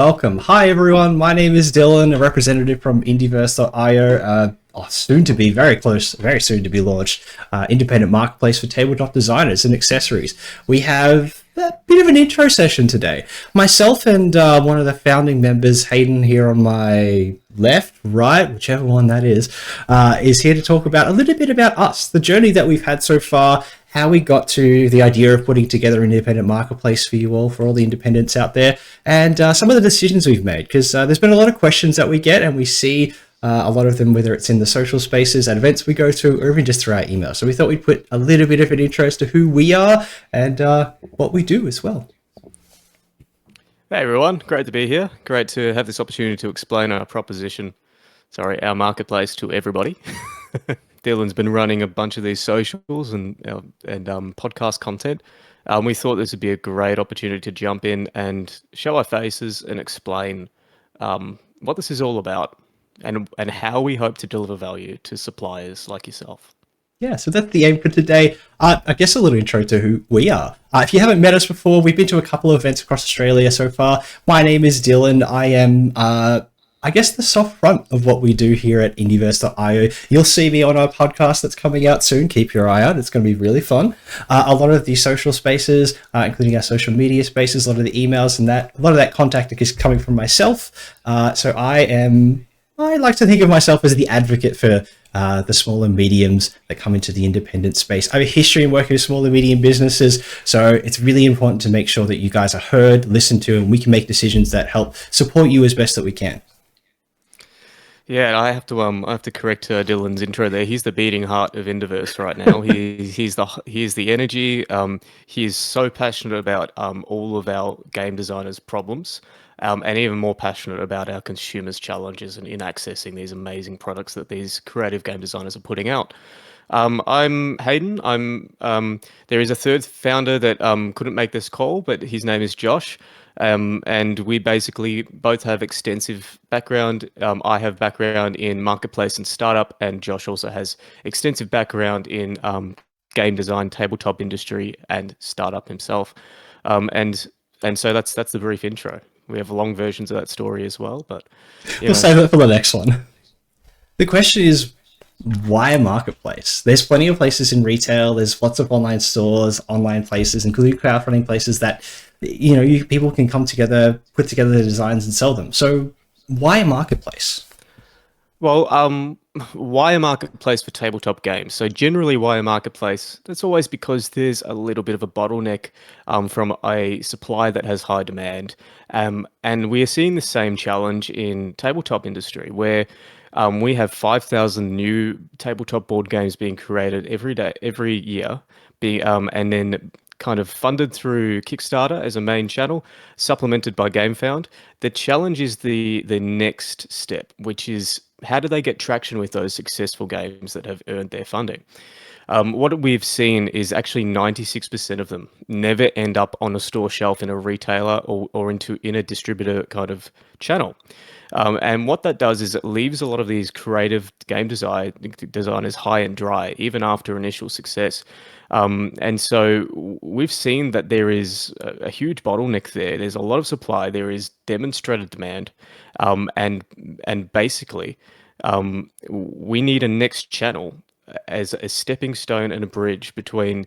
Welcome. Hi, everyone. My name is Dylan, a representative from Indiverse.io. Soon to be very close, very soon to be launched, independent marketplace for tabletop designers and accessories. We have a bit of an intro session today. Myself and one of the founding members, Hayden, here on my left, right, whichever one that is here to talk about a little bit about us, the journey that we've had so far, how we got to the idea of putting together an independent marketplace for you all, for all the independents out there, and some of the decisions we've made. Because there's been a lot of questions that we get, and we see a lot of them, whether it's in the social spaces at events we go to, or even just through our email. So we thought we'd put a little bit of an intro as to who we are and what we do as well. Hey everyone, great to be here. Great to have this opportunity to explain our our marketplace to everybody. Dylan's been running a bunch of these socials and podcast content. We thought this would be a great opportunity to jump in and show our faces and explain what this is all about and how we hope to deliver value to suppliers like yourself. Yeah, so that's the aim for today. I guess a little intro to who we are. If you haven't met us before, we've been to a couple of events across Australia so far. My name is Dylan. I am, I guess, the soft front of what we do here at Indieverse.io. You'll see me on our podcast that's coming out soon. Keep your eye out. It's going to be really fun. A lot of the social spaces, including our social media spaces, a lot of the emails and that, a lot of that contact is coming from myself. So I like to think of myself as the advocate for the small and mediums that come into the independent space. I have a history in working with small and medium businesses, so it's really important to make sure that you guys are heard, listened to, and we can make decisions that help support you as best that we can. Yeah, I have to correct Dylan's intro there. He's the beating heart of Indiverse right now. He's the energy. He is so passionate about all of our game designers' problems, and even more passionate about our consumers' challenges and in accessing these amazing products that these creative game designers are putting out. I'm Hayden. There is a third founder that couldn't make this call, but his name is Josh. And we basically both have extensive background. I have background in marketplace and startup, and Josh also has extensive background in game design, tabletop industry, and startup himself. And so that's the brief intro. We have long versions of that story as well, but We'll save it for the next one. The question is, why a marketplace? There's plenty of places in retail. There's lots of online stores, online places, including crowdfunding places that people can come together, put together their designs and sell them. So why a marketplace? Well, why a marketplace for tabletop games? So generally, why a marketplace? That's always because there's a little bit of a bottleneck from a supply that has high demand, and we are seeing the same challenge in tabletop industry where we have 5,000 new tabletop board games being created every year, and then kind of funded through Kickstarter as a main channel, supplemented by GameFound. The challenge is the next step, which is how do they get traction with those successful games that have earned their funding? What we've seen is actually 96% of them never end up on a store shelf in a retailer or in a distributor kind of channel. And what that does is it leaves a lot of these creative game designers high and dry, even after initial success. And so we've seen that there is a huge bottleneck there. There's a lot of supply. There is demonstrated demand. And basically, we need a next channel as a stepping stone and a bridge between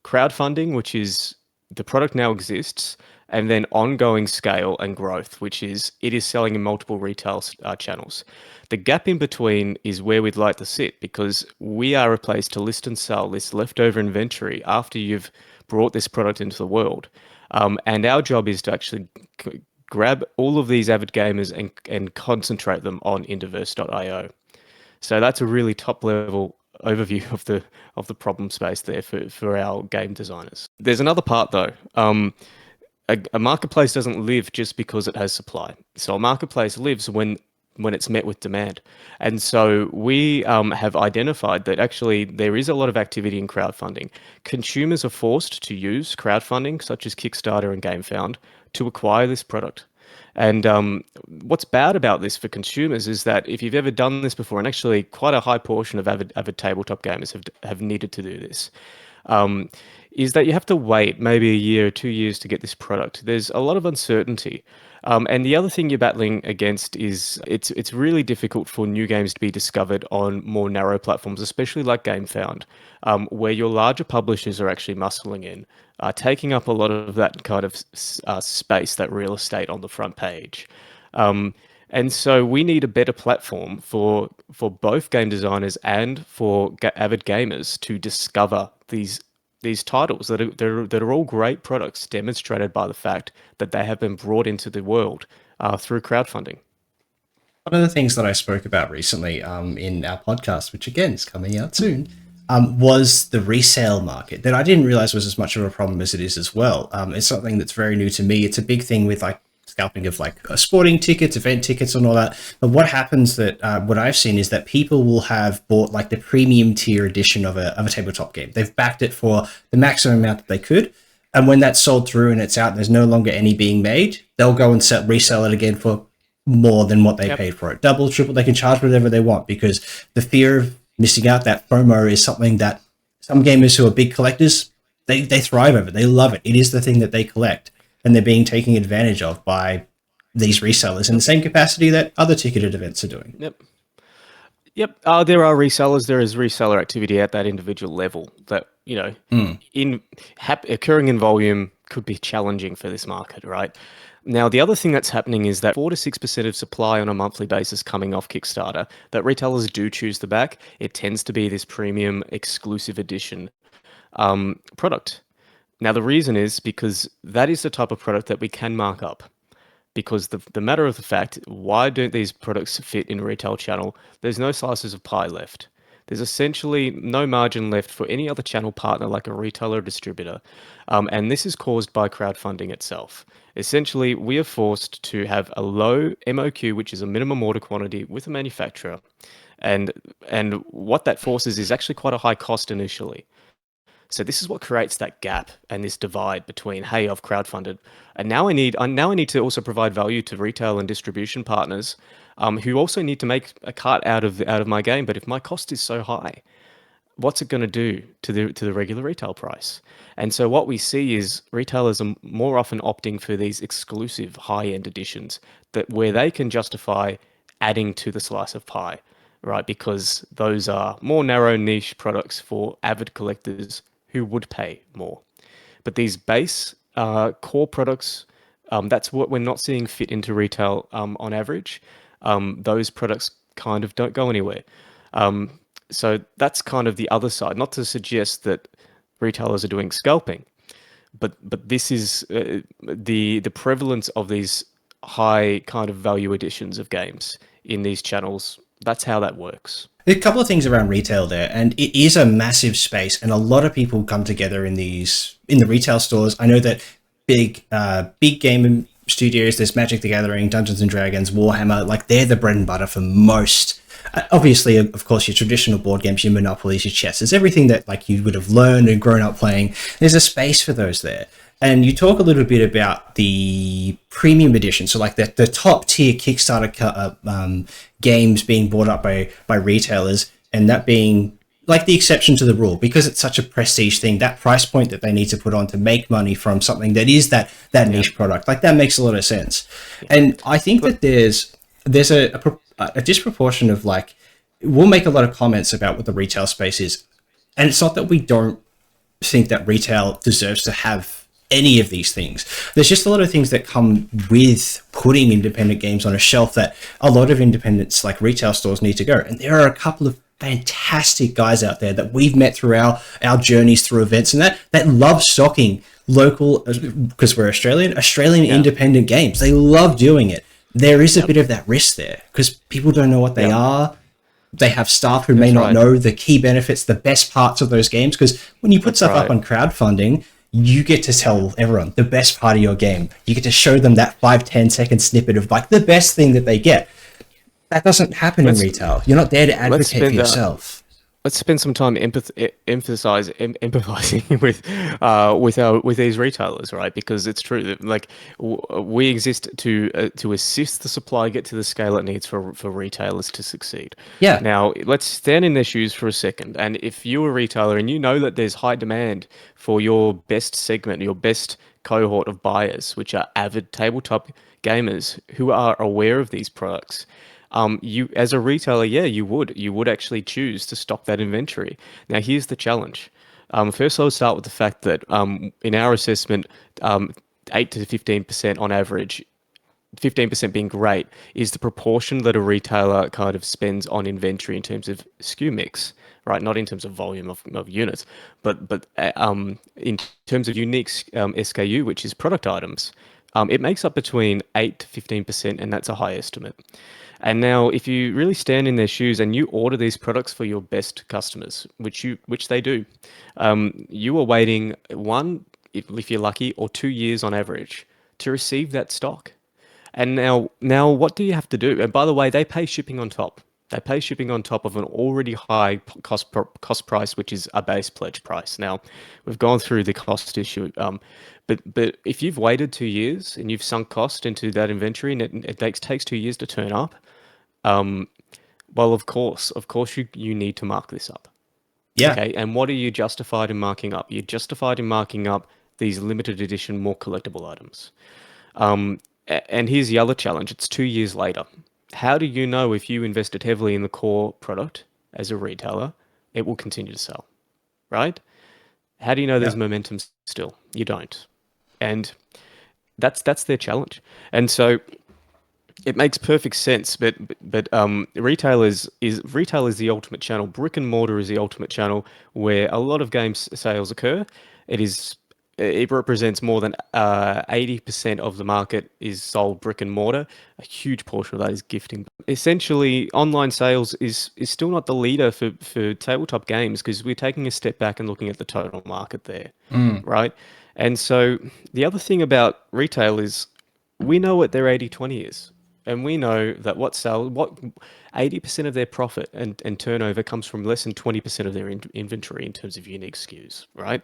crowdfunding, which is the product now exists, and then ongoing scale and growth, which is it is selling in multiple retail channels. The gap in between is where we'd like to sit because we are a place to list and sell this leftover inventory after you've brought this product into the world. And our job is to actually grab all of these avid gamers and concentrate them on Indiverse.io. So that's a really top level overview of the problem space there for our game designers. There's another part though. A marketplace doesn't live just because it has supply. So a marketplace lives when it's met with demand. And so we have identified that actually there is a lot of activity in crowdfunding. Consumers are forced to use crowdfunding, such as Kickstarter and GameFound, to acquire this product. And what's bad about this for consumers is that if you've ever done this before, and actually quite a high portion of avid tabletop gamers have needed to do this, is that you have to wait maybe a year or 2 years to get this product. There's a lot of uncertainty. And the other thing you're battling against is it's really difficult for new games to be discovered on more narrow platforms, especially like GameFound, where your larger publishers are actually muscling in, taking up a lot of that kind of space, that real estate on the front page. Um, and so we need a better platform for both game designers and for avid gamers to discover these titles that are all great products, demonstrated by the fact that they have been brought into the world through crowdfunding. One of the things that I spoke about recently in our podcast, which again is coming out soon, was the resale market that I didn't realize was as much of a problem as it is as well. It's something that's very new to me. It's a big thing with like scalping of like sporting tickets, event tickets, and all that. But what happens that what I've seen is that people will have bought like the premium tier edition of a tabletop game. They've backed it for the maximum amount that they could. And when that's sold through and it's out, and there's no longer any being made, they'll go and resell it again for more than what they Yep. paid for it. Double, triple, they can charge whatever they want because the fear of missing out, that FOMO, is something that some gamers who are big collectors, they thrive over. They love it. It is the thing that they collect, and they're being taken advantage of by these resellers in the same capacity that other ticketed events are doing. Yep. Yep. There are resellers. There is reseller activity at that individual level that, occurring in volume could be challenging for this market, right? Now, the other thing that's happening is that 4 to 6% of supply on a monthly basis coming off Kickstarter that retailers do choose to back, it tends to be this premium exclusive edition product. Now, the reason is because that is the type of product that we can mark up. Because the matter of the fact, why don't these products fit in retail channel? There's no slices of pie left. There's essentially no margin left for any other channel partner like a retailer or distributor. And this is caused by crowdfunding itself. Essentially, we are forced to have a low MOQ, which is a minimum order quantity, with a manufacturer. And what that forces is actually quite a high cost initially. So this is what creates that gap and this divide between, hey, I've crowdfunded, and now I need to also provide value to retail and distribution partners, who also need to make a cut out of my game. But if my cost is so high, what's it going to do to the regular retail price? And so what we see is retailers are more often opting for these exclusive high-end editions where they can justify adding to the slice of pie, right? Because those are more narrow niche products for avid collectors who would pay more. But these base core products, that's what we're not seeing fit into retail on average. Those products kind of don't go anywhere. So that's kind of the other side. Not to suggest that retailers are doing scalping, but this is the prevalence of these high kind of value editions of games in these channels. That's how that works. There's a couple of things around retail there, and it is a massive space, and a lot of people come together in the retail stores. I know that big game studios, there's Magic the Gathering, Dungeons and Dragons, Warhammer, like they're the bread and butter for most. Obviously, of course, your traditional board games, your Monopolies, your chess, there's everything that like you would have learned and grown up playing. There's a space for those there. And you talk a little bit about the premium edition, so like the top tier Kickstarter games being bought up by retailers, and that being like the exception to the rule because it's such a prestige thing. That price point that they need to put on to make money from something that is that niche product, like that makes a lot of sense. And I think that there's a disproportion of like, we'll make a lot of comments about what the retail space is, and it's not that we don't think that retail deserves to have any of these things. There's just a lot of things that come with putting independent games on a shelf that a lot of independents like retail stores need to go. And there are a couple of fantastic guys out there that we've met through our journeys through events and that love stocking local, because we're Australian independent games. They love doing it. There is a bit of that risk there because people don't know what they are. They have staff who may not know the key benefits, the best parts of those games. Because when you put stuff up on crowdfunding, you get to tell everyone the best part of your game. You get to show them that 5-10 second snippet of like the best thing that they get. That doesn't happen in retail. You're not there to advocate for yourself. Let's spend some time empathizing with these retailers, right? Because it's true that like we exist to assist the supply get to the scale it needs for retailers to succeed. Yeah. Now let's stand in their shoes for a second, and if you're a retailer and you know that there's high demand for your best segment, your best cohort of buyers, which are avid tabletop gamers who are aware of these products, you as a retailer, yeah, you would actually choose to stock that inventory. Now, here's the challenge. First, I'll start with the fact that in our assessment, 8 to 15% on average, 15% being great, is the proportion that a retailer kind of spends on inventory in terms of SKU mix, right? Not in terms of volume of units, but in terms of unique SKU, which is product items. It makes up between 8 to 15%, and that's a high estimate. And now, if you really stand in their shoes and you order these products for your best customers, which they do, you are waiting one, if you're lucky, or 2 years on average to receive that stock. And now, what do you have to do? And by the way, they pay shipping on top. They pay shipping on top of an already high cost price, which is a base pledge price. Now, we've gone through the cost issue, but if you've waited 2 years and you've sunk cost into that inventory, and it takes 2 years to turn up, well, of course, you need to mark this up. Yeah. Okay, and what are you justified in marking up? You're justified in marking up these limited edition, more collectible items. And here's the other challenge. It's 2 years later. How do you know if you invested heavily in the core product as a retailer, it will continue to sell, right? How do you know there's momentum still? You don't. And that's their challenge. And so it makes perfect sense, but retail is the ultimate channel. Brick and mortar is the ultimate channel where a lot of game sales occur. It represents more than 80% of the market is sold brick and mortar. A huge portion of that is gifting. Essentially, online sales is still not the leader for tabletop games because we're taking a step back and looking at the total market there, right? And so the other thing about retail is we know what their 80/20 is. And we know that what 80% of their profit and turnover comes from less than 20% of their inventory in terms of unique SKUs, right?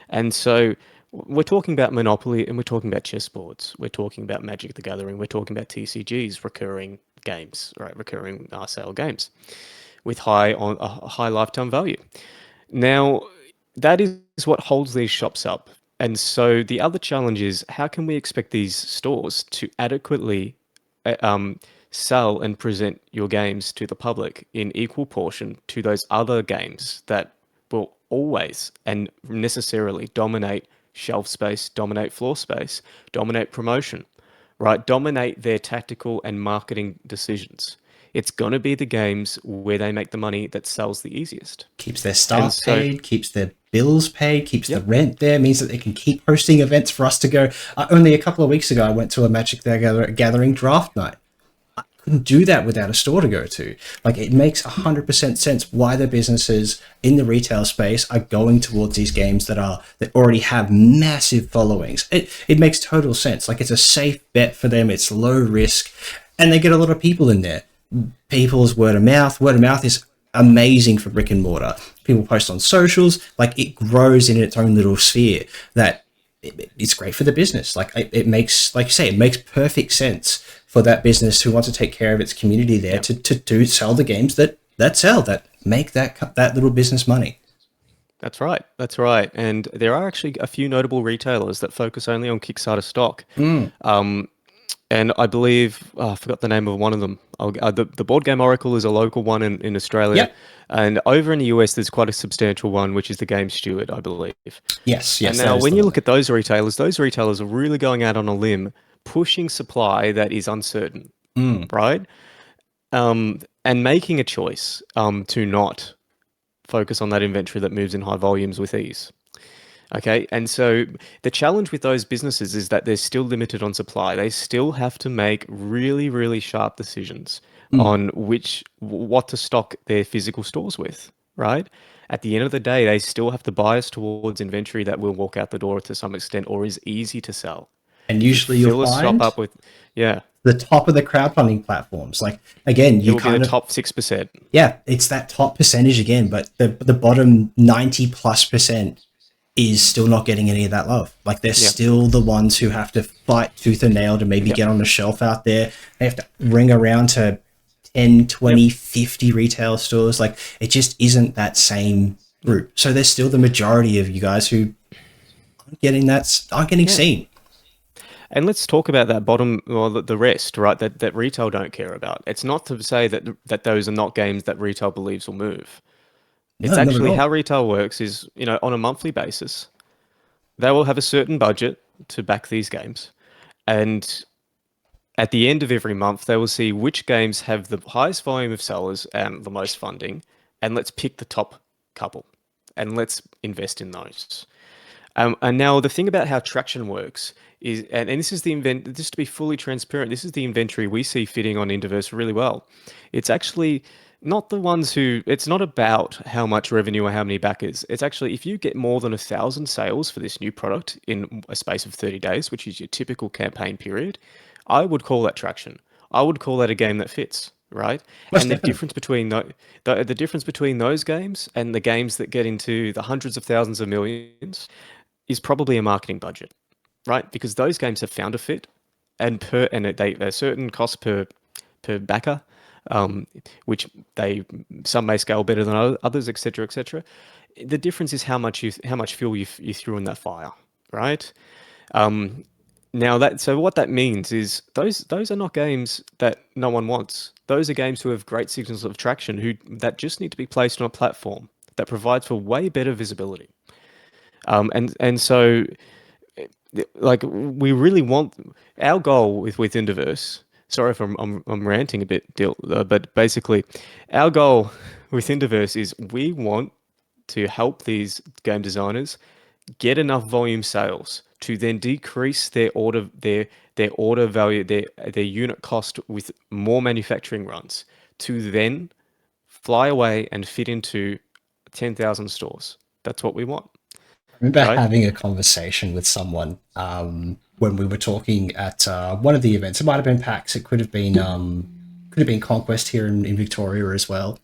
And so we're talking about Monopoly and we're talking about chessboards. We're talking about Magic the Gathering. We're talking about TCGs, recurring games, right? Recurring sale games with a high lifetime value. Now, that is what holds these shops up. And so the other challenge is how can we expect these stores to adequately sell and present your games to the public in equal portion to those other games that will always and necessarily dominate shelf space, dominate floor space, dominate promotion, right? Dominate their tactical and marketing decisions. It's going to be the games where they make the money that sells the easiest. Keeps their staff paid, keeps their bills paid, keeps the rent there, means that they can keep hosting events for us to go. Only a couple of weeks ago, I went to a Magic the Gathering draft night. I couldn't do that without a store to go to. Like, it makes 100% sense why the businesses in the retail space are going towards these games that already have massive followings. It makes total sense. Like, it's a safe bet for them. It's low risk, and they get a lot of people in there. People's word of mouth is amazing for brick and mortar. People post on socials, like, it grows in its own little sphere that it's great for the business. Like, it makes, like you say, it makes perfect sense for that business who wants to take care of its community there to sell the games that sell, that make that little business money. That's right. And there are actually a few notable retailers that focus only on Kickstarter stock. And I believe, I forgot the name of one of them. The Board Game Oracle is a local one in Australia. Yep. And over in the US, there's quite a substantial one, which is the Game Steward, I believe. Yes. And now when you look at those retailers are really going out on a limb, pushing supply that is uncertain, right? And making a choice to not focus on that inventory that moves in high volumes with ease. Okay, and so the challenge with those businesses is that they're still limited on supply. They still have to make really, really sharp decisions on what to stock their physical stores with, right? At the end of the day, they still have to bias towards inventory that will walk out the door to some extent or is easy to sell. And usually you'll find shop up with, the top of the crowdfunding platforms. Like, again, you kind of the top 6%. Yeah, it's that top percentage again, but the bottom 90+% is still not getting any of that love. Like, they're still the ones who have to fight tooth and nail to maybe get on a shelf out there. They have to ring around to 10, 20, 50 retail stores. Like, it just isn't that same group. So there's still the majority of you guys who aren't getting seen. And let's talk about that bottom, or the rest, right? That retail don't care about. It's not to say that those are not games that retail believes will move. It's No, not at actually how all. retail works is, on a monthly basis, they will have a certain budget to back these games. And at the end of every month, they will see which games have the highest volume of sellers and the most funding, and let's pick the top couple and let's invest in those. And now the thing about how traction works is, and this is just to be fully transparent, this is the inventory we see fitting on Indiverse really well. It's actually not the ones who, it's not about how much revenue or how many backers. It's actually, if you get more than 1,000 sales for this new product in a space of 30 days, which is your typical campaign period, I would call that traction. I would call that a game that fits, right? Most And the definitely. difference between the difference between those games and the games that get into the hundreds of thousands of millions is probably a marketing budget, right? Because those games have found a fit, and they a certain cost per backer, um, which they some may scale better than others, etc., etc. The difference is how much fuel you threw in that fire, right? Um, Now what that means is those are not games that no one wants. Those are games who have great signals of traction, who that just need to be placed on a platform that provides for way better visibility. And so like we really want our goal with Indiverse. Sorry if I'm ranting a bit, but basically, our goal with Indiverse is we want to help these game designers get enough volume sales to then decrease their order value, their unit cost with more manufacturing runs, to then fly away and fit into 10,000 stores. That's what we want, I remember right? having a conversation with someone when we were talking at one of the events. It might have been PAX. It could have been Conquest here in Victoria as well.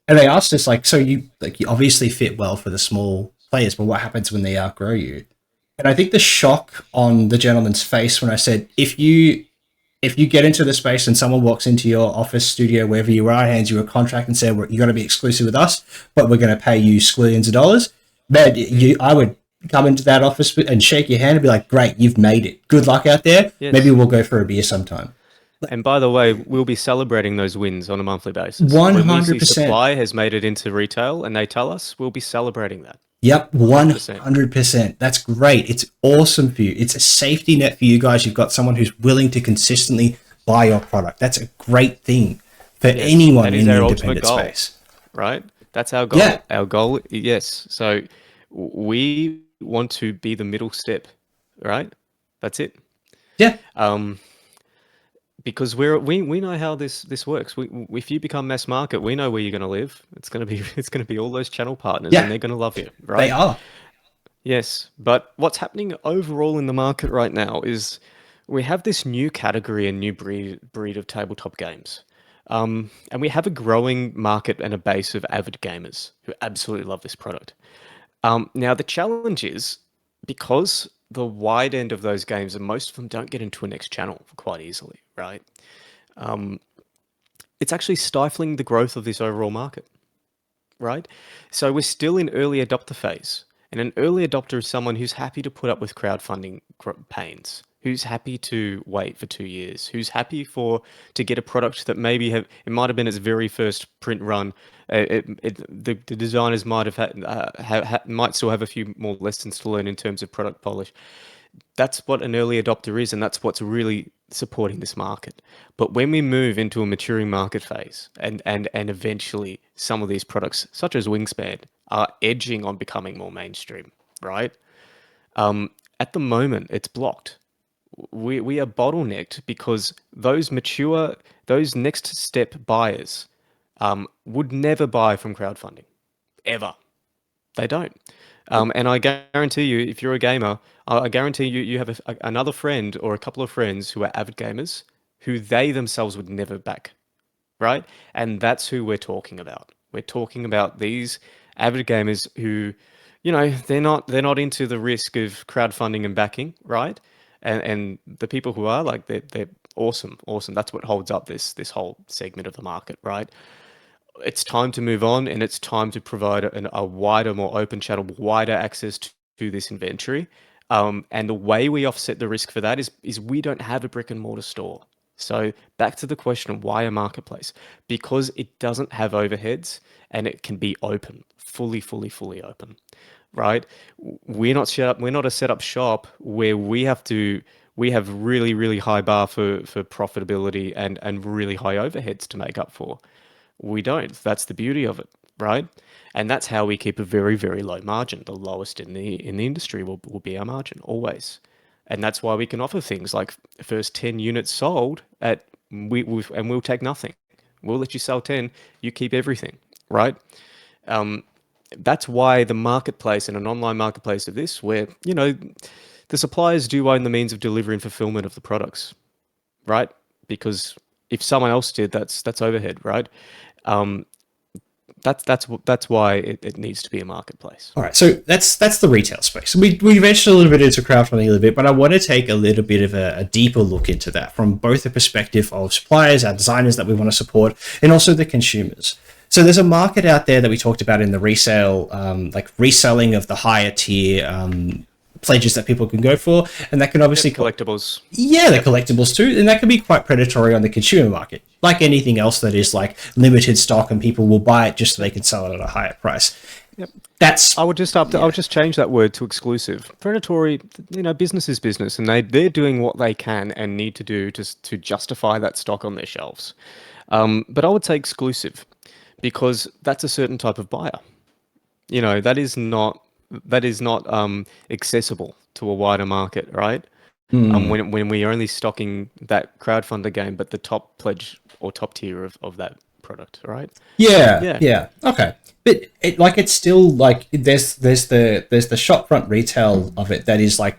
And they asked us like, so you obviously fit well for the small players, but what happens when they outgrow you? And I think the shock on the gentleman's face when I said, if you get into the space and someone walks into your office studio, wherever you are, hands you a contract and say, well, you're going to be exclusive with us, but we're going to pay you squillions of dollars, man, I would come into that office and shake your hand and be like, great, you've made it. Good luck out there. Maybe Yes. we'll go for a beer sometime. And by the way, we'll be celebrating those wins on a monthly basis. When we see 100%. supply has made it into retail and they tell us, we'll be celebrating that. Yep, 100%. 100%. That's great. It's awesome for you. It's a safety net for you guys. You've got someone who's willing to consistently buy your product. That's a great thing for Yes. anyone That is in the our ultimate independent goal, space. right? That's our Yeah, goal. Our goal, yes. So we want to be the middle step, right? That's it. yeah, Um, because we know how this works. If you become mass market, we know where you're going to live. It's going to be it's going to be all those channel partners, and yeah, they're going to love you, they right? are. Yes, but what's happening overall in the market right now is we have this new category and new breed of tabletop games. And we have a growing market and a base of avid gamers who absolutely love this product. Now, the challenge is because the wide end of those games, and most of them don't get into a next channel quite easily, right? Um, it's actually stifling the growth of this overall market, right? So we're still in early adopter phase. And an early adopter is someone who's happy to put up with crowdfunding pains, who's happy to wait for 2 years, who's happy to get a product that maybe it might have been its very first print run. The designers might have might still have a few more lessons to learn in terms of product polish. That's what an early adopter is, and that's what's really supporting this market. But when we move into a maturing market phase, and eventually some of these products, such as Wingspan, are edging on becoming more mainstream, right? At the moment, it's blocked. We are bottlenecked because those next step buyers would never buy from crowdfunding, ever. They don't. And I guarantee you, if you're a gamer, I guarantee you have another friend or a couple of friends who are avid gamers who they themselves would never back, right? And that's who we're talking about. We're talking about these avid gamers who, they're not into the risk of crowdfunding and backing, right? And the people who are like they're awesome, awesome. That's what holds up this whole segment of the market, right? It's time to move on, and it's time to provide a wider, more open channel, wider access to this inventory, And the way we offset the risk for that is we don't have a brick and mortar store. So back to the question of why a marketplace? Because it doesn't have overheads and it can be open, fully open, right? We're not set up. We're not a set up shop where we have to. We have really high bar for profitability and really high overheads to make up for. We don't. That's the beauty of it, right? And that's how we keep a very low margin. The lowest in the industry will be our margin always. And that's why we can offer things like first 10 units sold at and we'll take nothing. We'll let you sell 10, you keep everything, right? Um, that's why the marketplace and an online marketplace of this, where, the suppliers do own the means of delivery and fulfillment of the products, right? Because if someone else did, that's overhead, right? Um, that's why it needs to be a marketplace. All right, so that's the retail space. We ventured a little bit into crowdfunding a little bit, but I want to take a little bit of a deeper look into that from both the perspective of suppliers, our designers that we want to support, and also the consumers. So there's a market out there that we talked about in the resale, like reselling of the higher tier pledges that people can go for, and that can obviously collectibles. Yeah, the collectibles too, and that can be quite predatory on the consumer market. Like anything else that is like limited stock and people will buy it just so they can sell it at a higher price. Yep. That's I would just change that word to exclusive. Predatory, business is business, and they're doing what they can and need to do to justify that stock on their shelves. But I would say exclusive, because that's a certain type of buyer. That is not accessible to a wider market, right? When we're only stocking that crowdfunder game, but the top pledge or top tier of that product, right? Yeah. Okay, but it's still like there's the shopfront retail of it that is like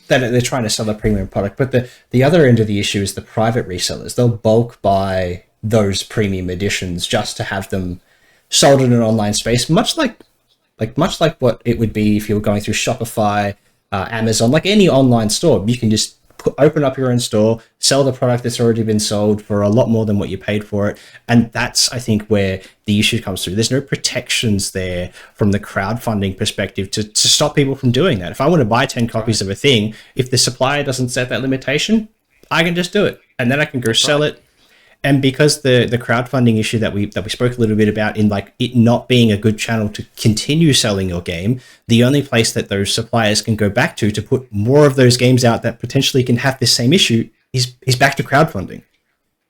that they're trying to sell a premium product, but the other end of the issue is the private resellers. They'll bulk buy those premium editions just to have them sold in an online space, much like what it would be if you were going through Shopify, Amazon, like any online store. You can just open up your own store, sell the product that's already been sold for a lot more than what you paid for it. And that's, I think, where the issue comes through. There's no protections there from the crowdfunding perspective to stop people from doing that. If I want to buy 10 copies of a thing, if the supplier doesn't set that limitation, I can just do it. And then I can go sell it. And because the crowdfunding issue that we spoke a little bit about, in like it not being a good channel to continue selling your game, the only place that those suppliers can go back to put more of those games out that potentially can have this same issue is back to crowdfunding.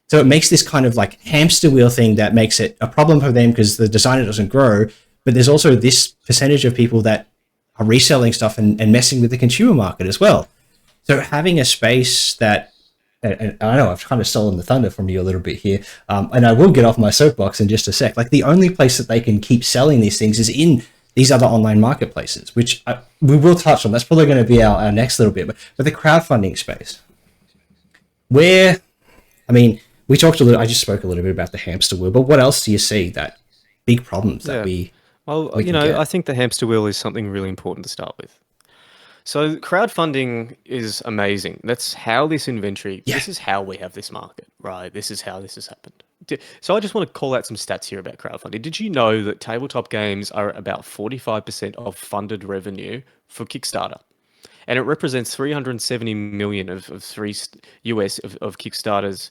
So it makes this kind of like hamster wheel thing that makes it a problem for them because the designer doesn't grow, but there's also this percentage of people that are reselling stuff and messing with the consumer market as well. So having a space that, and I know I've kind of stolen the thunder from you a little bit here, and I will get off my soapbox in just a sec. Like the only place that they can keep selling these things is in these other online marketplaces, which we will touch on. That's probably going to be our next little bit. But the crowdfunding space, where, I mean, we talked a little. I just spoke a little bit about the hamster wheel, but what else do you see that big problems that we? Well, we can get? I think the hamster wheel is something really important to start with. So crowdfunding is amazing. That's how this inventory, this is how we have this market, right? This is how this has happened. So I just want to call out some stats here about crowdfunding. Did you know that tabletop games are about 45% of funded revenue for Kickstarter? And it represents 370 million of US of Kickstarter's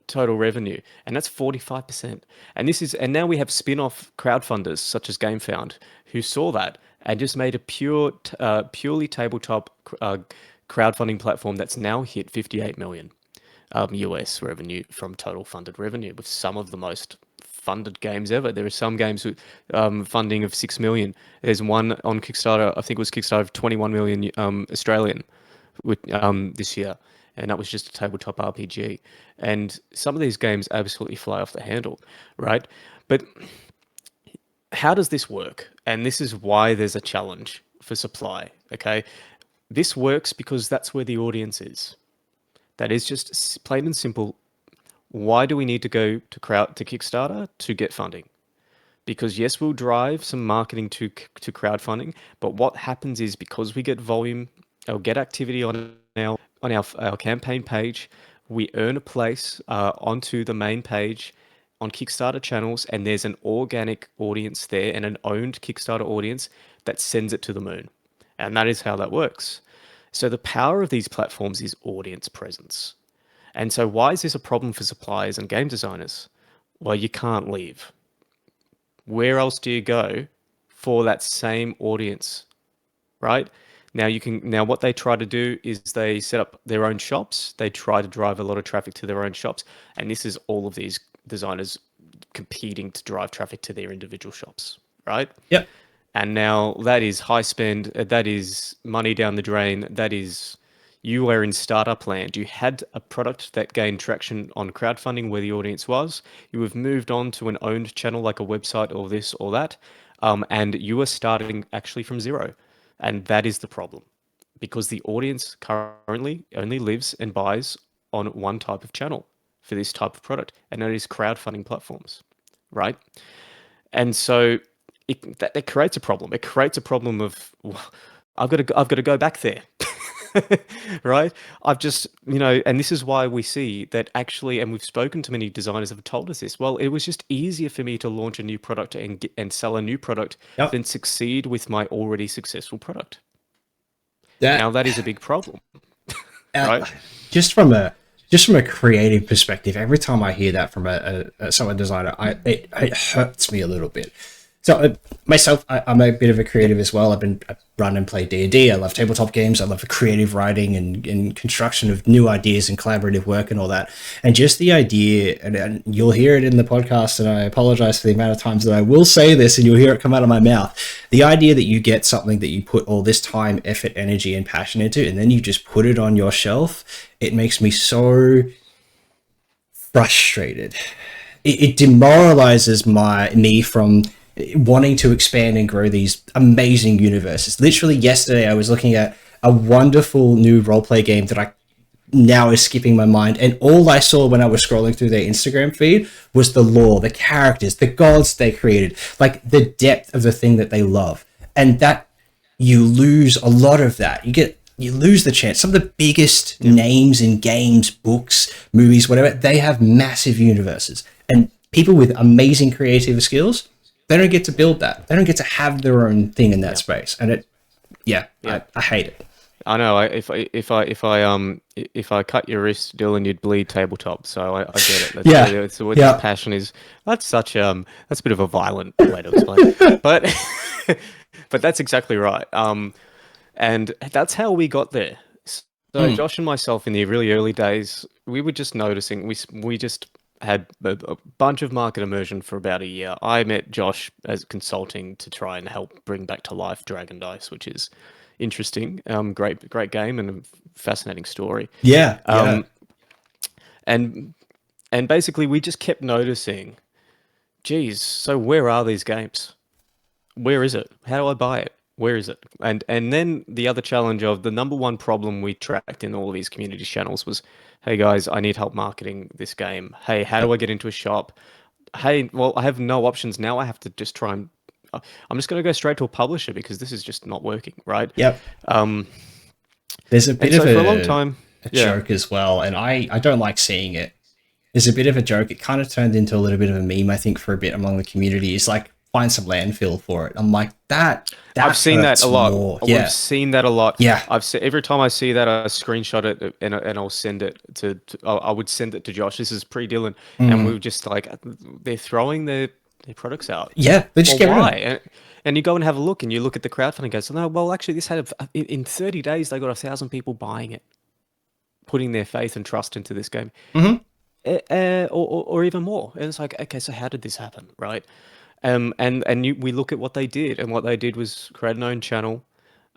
total revenue, and that's 45%. And now we have spin-off crowdfunders such as GameFound who saw that and just made a purely tabletop crowdfunding platform that's now hit 58 million US revenue from total funded revenue, with some of the most funded games ever. There are some games with funding of 6 million. There's one on Kickstarter, I think it was Kickstarter, of 21 million Australian with this year. And that was just a tabletop RPG. And some of these games absolutely fly off the handle, right? But how does this work? And this is why there's a challenge for supply, okay? This works because that's where the audience is. That is just plain and simple. Why do we need to go to Kickstarter? To get funding. Because yes, we'll drive some marketing to crowdfunding, but what happens is, because we get volume or get activity on our campaign page, we earn a place onto the main page on Kickstarter channels, and there's an organic audience there and an owned Kickstarter audience that sends it to the moon. And that is how that works. So the power of these platforms is audience presence. And so why is this a problem for suppliers and game designers? Well, you can't leave. Where else do you go for that same audience, right? Now what they try to do is they set up their own shops. They try to drive a lot of traffic to their own shops. And this is all of these designers competing to drive traffic to their individual shops, right? Yep. And now that is high spend, that is money down the drain, that is you were in startup land. You had a product that gained traction on crowdfunding where the audience was. You have moved on to an owned channel like a website or this or that. And you are starting actually from zero. And that is the problem because the audience currently only lives and buys on one type of channel for this type of product, and that is crowdfunding platforms, right? And so that creates a problem. It creates a problem of well, I've got to go back there, right? I've just and this is why we see that actually, and we've spoken to many designers that have told us this. Well, it was just easier for me to launch a new product and sell a new product Yep. than succeed with my already successful product. Now That that is a big problem, uh, right? just from a creative perspective, every time I hear that from someone designer, it hurts me a little bit. So myself, I'm a bit of a creative as well. I run and play D&D. I love tabletop games. I love the creative writing and construction of new ideas and collaborative work and all that. And just the idea, and you'll hear it in the podcast, and I apologize for the amount of times that I will say this and you'll hear it come out of my mouth. The idea that you get something that you put all this time, effort, energy, and passion into, and then you just put it on your shelf, it makes me so frustrated. It demoralizes me from wanting to expand and grow these amazing universes. Literally yesterday, I was looking at a wonderful new roleplay game that I now is skipping my mind, and all I saw when I was scrolling through their Instagram feed was the lore, the characters, the gods they created, like the depth of the thing that they love, and that you lose a lot of that. You lose the chance. Some of the biggest names in games, books, movies, whatever, they have massive universes, and people with amazing creative skills, they don't get to build that. They don't get to have their own thing in that space, and I hate it. I know. If I cut your wrist, Dylan, you'd bleed tabletop. So I get it. That's what Yeah. passion is. That's such that's a bit of a violent way to explain, but but that's exactly right. And that's how we got there. So Josh and myself in the really early days, we were just noticing we just had a bunch of market immersion for about a year. I met Josh as consulting to try and help bring back to life Dragon Dice, which is interesting. Great game and a fascinating story. Yeah. And basically we just kept noticing, geez, so where are these games? Where is it? How do I buy it? Where is it? And then the other challenge of the number one problem we tracked in all of these community channels was, hey guys, I need help marketing this game. Hey, how do I get into a shop? Hey, well, I have no options now. I have to just try and I'm just going to go straight to a publisher because this is just not working, right? Yep. There's a bit of for a long time, a joke as well, and I don't like seeing it. There's a bit of a joke. It kind of turned into a little bit of a meme, I think, for a bit among the community. It's like, find some landfill for it. I'm like, that I've seen that a lot. More. Yeah. We've seen that a lot. Yeah. Every time I see that, I screenshot it and I'll send it to I would send it to Josh. This is pre-Dylan, and we were just like, they're throwing their products out. Yeah, they just get why? rid of it. And you go and have a look, and you look at the crowdfunding and go, so no, well, actually, this had in 30 days they got 1,000 people buying it, putting their faith and trust into this game, or even more. And it's like, okay, so how did this happen, right? We look at what they did, and what they did was create an own channel,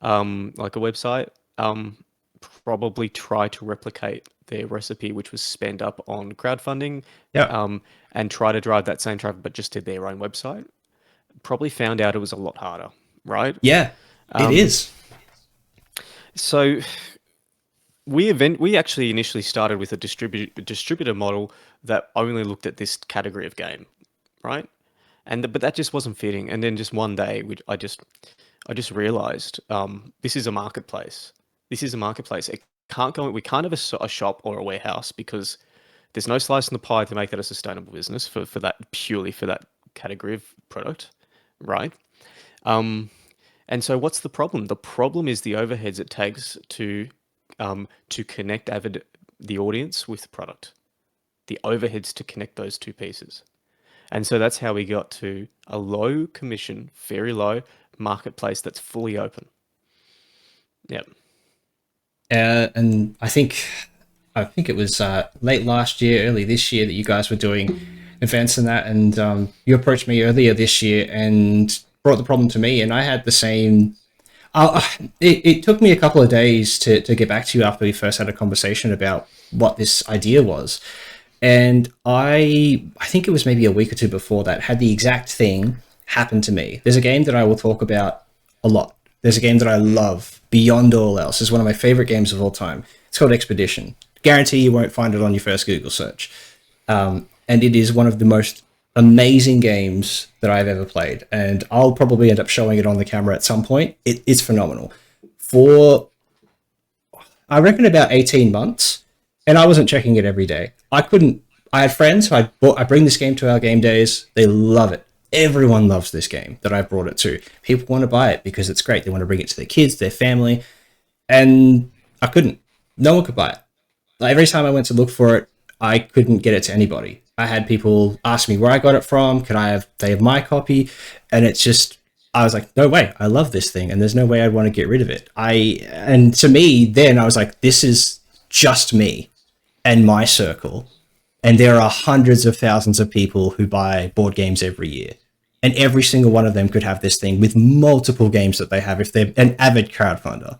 like a website, probably try to replicate their recipe, which was spend up on crowdfunding, and try to drive that same traffic, but just to their own website. Probably found out it was a lot harder, right? Yeah, it is. So we actually initially started with a distributor model that only looked at this category of game, right? But that just wasn't fitting. And then just one day, I just realized this is a marketplace. This is a marketplace. It can't go. We can't have a shop or a warehouse because there's no slice in the pie to make that a sustainable business for that purely for that category of product, right? And And so what's the problem? The problem is the overheads it takes to connect the audience with the product. The overheads to connect those two pieces. And so that's how we got to a low commission, very low marketplace that's fully open. Yep. And I think it was late last year, early this year that you guys were doing events and that, and you approached me earlier this year and brought the problem to me, and I had the same. It took me a couple of days to get back to you after we first had a conversation about what this idea was, and I think it was maybe a week or two before that had the exact thing happen to me. There's a game that I will talk about a lot. There's a game that I love beyond all else. It's one of my favorite games of all time. It's called Expedition. Guarantee you won't find it on your first Google search. And it is one of the most amazing games that I've ever played. And I'll probably end up showing it on the camera at some point. It's phenomenal. For, I reckon, about 18 months, and I wasn't checking it every day. I had friends, I bring this game to our game days. They love it. Everyone loves this game that I brought it to. People want to buy it because it's great. They want to bring it to their kids, their family. And I couldn't. No one could buy it. Like, every time I went to look for it, I couldn't get it to anybody. I had people ask me where I got it from. They have my copy? And it's just, I was like, no way. I love this thing. And there's no way I'd want to get rid of it. And to me, then I was like, this is just me and my circle. And there are hundreds of thousands of people who buy board games every year. And every single one of them could have this thing with multiple games that they have if they're an avid crowdfunder.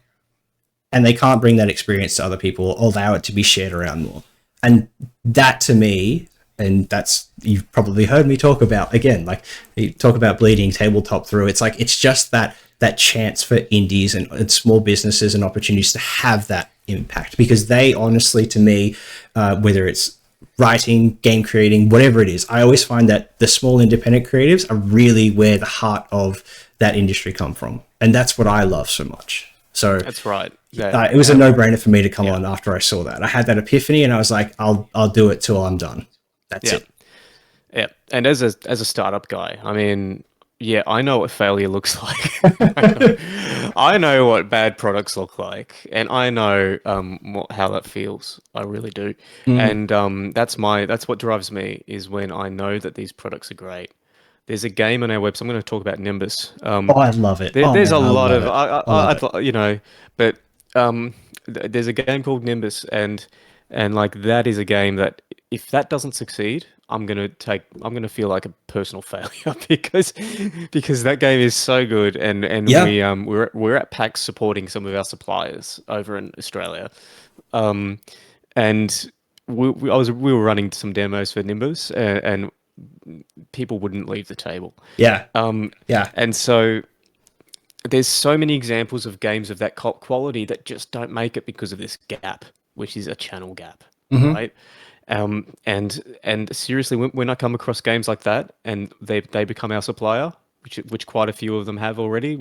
And they can't bring that experience to other people or allow it to be shared around more. And that, to me, and that's, you've probably heard me talk about, again, like, you talk about bleeding tabletop through. It's like, it's just that chance for indies and small businesses and opportunities to have that impact. Because they honestly, to me, whether it's writing, game creating, whatever it is, I always find that the small independent creatives are really where the heart of that industry come from. And that's what I love so much. So that's right. It was a no-brainer for me to come on after I saw that. I had that epiphany and I was like, I'll do it till I'm done. That's it. Yeah. And as a startup guy, I mean, yeah, I know what failure looks like. I know what bad products look like, and I know how that feels. I really do. And that's what drives me, is when I know that these products are great. There's a game on our website. I'm going to talk about Nimbus. I love it. There's a lot of but there's a game called Nimbus, and like, that is a game that, if that doesn't succeed, I'm gonna feel like a personal failure because that game is so good, and we're at PAX supporting some of our suppliers over in Australia, and we were running some demos for Nimbus, and people wouldn't leave the table. And so there's so many examples of games of that quality that just don't make it because of this gap, which is a channel gap, right? And seriously, when I come across games like that and they become our supplier, which quite a few of them have already,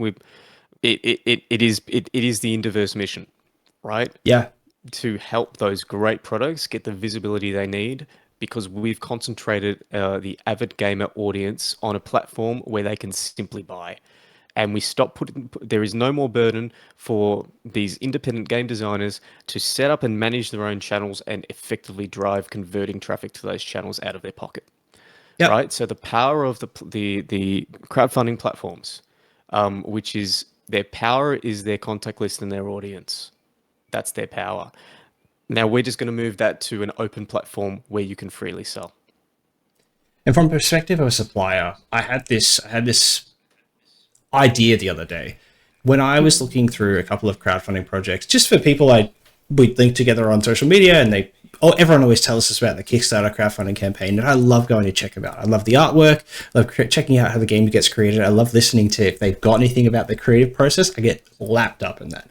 it is the Indiverse mission, right? Yeah. To help those great products get the visibility they need, because we've concentrated the avid gamer audience on a platform where they can simply buy. And we stop there is no more burden for these independent game designers to set up and manage their own channels and effectively drive converting traffic to those channels out of their pocket. Yep. Right? So the power of the crowdfunding platforms, which is, their power is their contact list and their audience. That's their power. Now we're just going to move that to an open platform where you can freely sell. And from the perspective of a supplier, I had this idea the other day when I was looking through a couple of crowdfunding projects, just for people we'd link together on social media, and everyone always tells us about the Kickstarter crowdfunding campaign, and I love going to check them out. I love the artwork, I love checking out how the game gets created. I love listening to if they've got anything about the creative process. I get lapped up in that.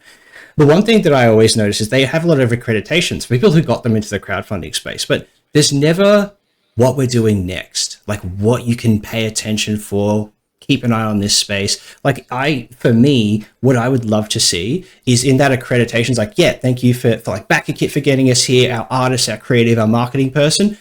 The one thing that I always notice is they have a lot of accreditations for people who got them into the crowdfunding space, but there's never what we're doing next, like what you can pay attention for. Keep an eye on this space. Like, for me, what I would love to see is in that accreditations, like, yeah, thank you for like Backer Kit for getting us here, our artist, our creative, our marketing person.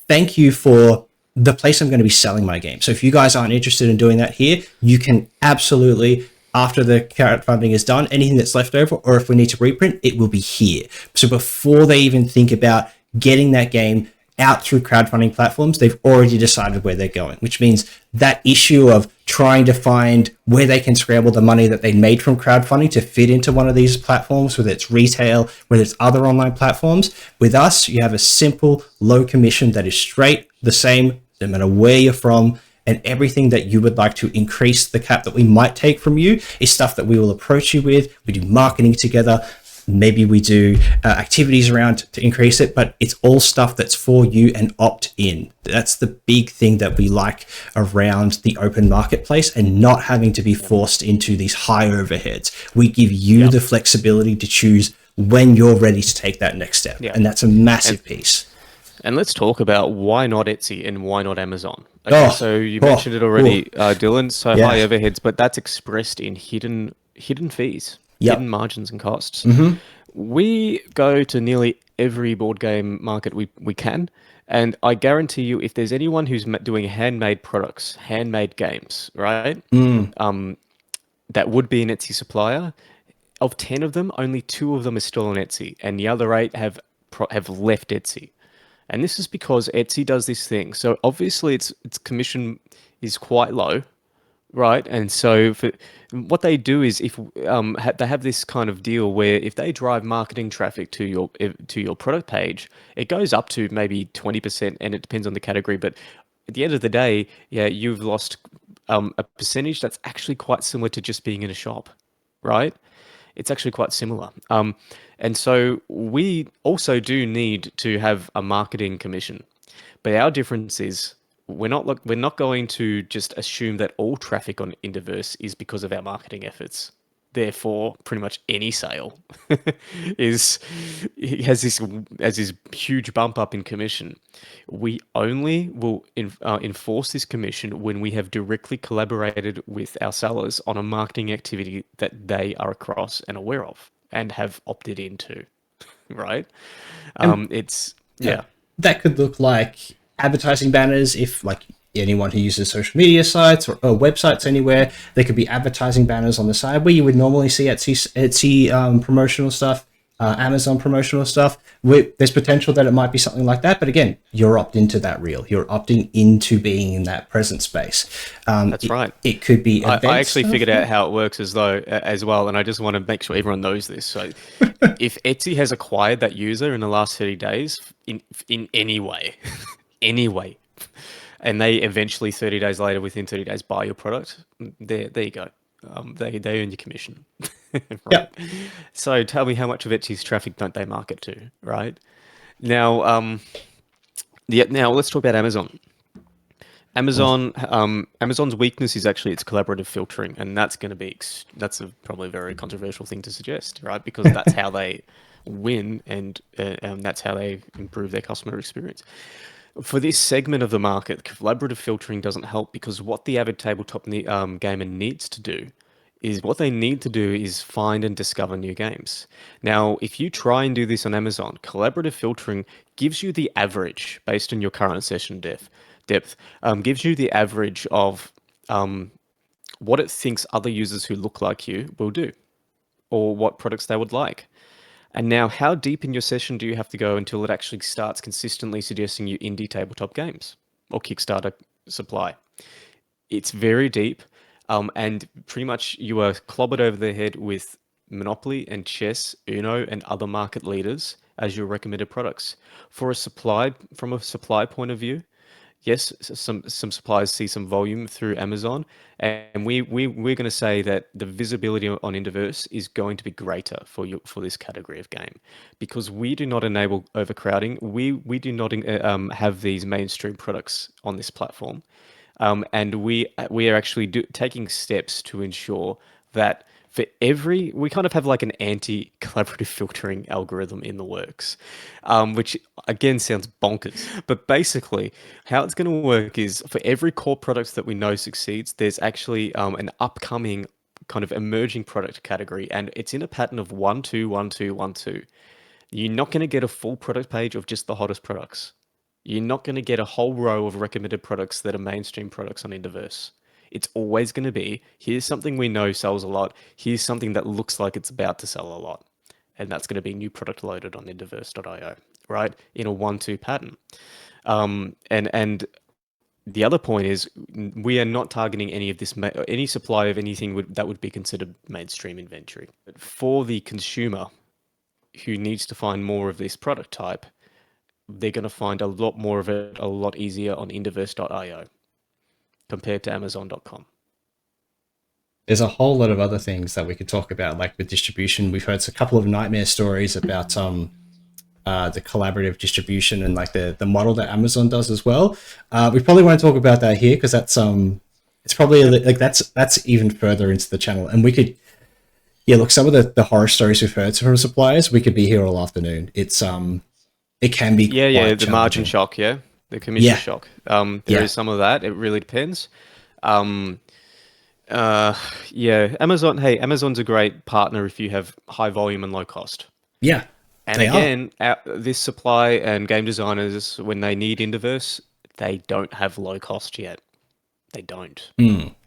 Thank you for the place I'm going to be selling my game. So if you guys aren't interested in doing that here, you can absolutely after the crowdfunding is done, anything that's left over, or if we need to reprint, it will be here. So before they even think about getting that game out through crowdfunding platforms, they've already decided where they're going, which means that issue of trying to find where they can scramble the money that they made from crowdfunding to fit into one of these platforms, whether it's retail, whether it's other online platforms. With us, you have a simple, low commission that is straight the same, no matter where you're from. And everything that you would like to increase the cap that we might take from you is stuff that we will approach you with. We do marketing together. Maybe we do activities around to increase it, but it's all stuff that's for you and opt in. That's the big thing that we like around the open marketplace, and not having to be forced into these high overheads. We give you the flexibility to choose when you're ready to take that next step. And that's a massive piece. And let's talk about why not Etsy and why not Amazon. Okay, so you mentioned it already, Dylan. So high overheads, but that's expressed in hidden fees, hidden margins and costs. We go to nearly every board game market we can, and I guarantee you, if there's anyone who's doing handmade products, handmade games, right? That would be an Etsy supplier. Of 10 of them, only 2 of them are still on Etsy, and the other 8 have left Etsy. And this is because Etsy does this thing. So obviously its commission is quite low, right? And so what they do is, if they have this kind of deal where if they drive marketing traffic to your product page, it goes up to maybe 20%, and it depends on the category. But at the end of the day, you've lost a percentage that's actually quite similar to just being in a shop, right? It's actually quite similar. And so we also do need to have a marketing commission. But our difference is we're not going to just assume that all traffic on Indiverse is because of our marketing efforts. Therefore, pretty much any sale has this huge bump up in commission. We only will enforce this commission when we have directly collaborated with our sellers on a marketing activity that they are across and aware of and have opted into, right? That could look like advertising banners. If like anyone who uses social media sites or websites anywhere, there could be advertising banners on the side where you would normally see Etsy promotional stuff, Amazon promotional stuff. There's potential that it might be something like that, but again, you're opting into that reel. You're opting into being in that present space. That's right. It could be. I actually figured out how it works as well, and I just want to make sure everyone knows this. So, if Etsy has acquired that user in the last 30 days in any way, and they eventually 30 days later, within 30 days, buy your product, there you go. They earn your commission. Right? Yep. So tell me, how much of Etsy's traffic don't they market to, right? Now, now let's talk about Amazon. Amazon's weakness is actually its collaborative filtering, and that's going to be probably a very controversial thing to suggest, right? Because that's how they win, and that's how they improve their customer experience. For this segment of the market, collaborative filtering doesn't help, because what the avid tabletop gamer needs to do is find and discover new games. Now, if you try and do this on Amazon, collaborative filtering gives you the average based on your current session depth, gives you the average of what it thinks other users who look like you will do, or what products they would like. And now, how deep in your session do you have to go until it actually starts consistently suggesting you indie tabletop games or Kickstarter supply? It's very deep, and pretty much you are clobbered over the head with Monopoly and chess, Uno, and other market leaders as your recommended products. From a supply point of view, yes, some suppliers see some volume through Amazon, and we're going to say that the visibility on Indiverse is going to be greater for this category of game, because we do not enable overcrowding. We do not have these mainstream products on this platform, and we are actually taking steps to ensure that we kind of have like an anti-collaborative filtering algorithm in the works, which again sounds bonkers. But basically, how it's going to work is, for every core product that we know succeeds, there's actually an upcoming kind of emerging product category, and it's in a pattern of 1, 2, 1, 2, 1, 2. You're not going to get a full product page of just the hottest products. You're not going to get a whole row of recommended products that are mainstream products on Indiverse. It's always going to be, here's something we know sells a lot. Here's something that looks like it's about to sell a lot. And that's going to be new product loaded on Indiverse.io, right? In a 1-2 pattern. And the other point is we are not targeting any of this, any supply of anything that would be considered mainstream inventory. But for the consumer who needs to find more of this product type, they're going to find a lot more of it a lot easier on Indiverse.io compared to Amazon.com. There's a whole lot of other things that we could talk about, like with distribution. We've heard a couple of nightmare stories about the collaborative distribution and like the model that Amazon does as well. We probably won't talk about that here because that's it's probably like that's even further into the channel, and we could look, some of the horror stories we've heard from suppliers, we could be here all afternoon. It's it can be the margin shock, the commission shock. There is some of that. It really depends. Amazon. Hey, Amazon's a great partner if you have high volume and low cost. Yeah. And again, this supply and game designers, when they need Indiverse, they don't have low cost yet. They don't,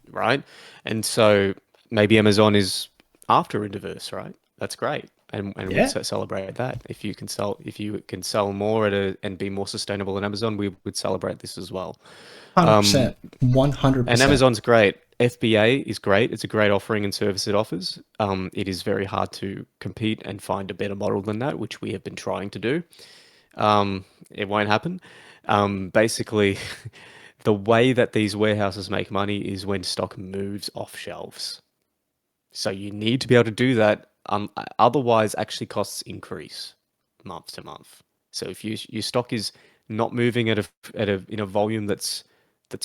right? And so maybe Amazon is after Indiverse, right? That's great, and we celebrate that. If you can sell more and be more sustainable than Amazon, we would celebrate this as well. 100%, 100%. And Amazon's great. FBA is great. It's a great offering and service it offers. It is very hard to compete and find a better model than that, which we have been trying to do. It won't happen. Basically, the way that these warehouses make money is when stock moves off shelves. So you need to be able to do that. Otherwise, actually costs increase month to month. So if your stock is not moving in a volume that's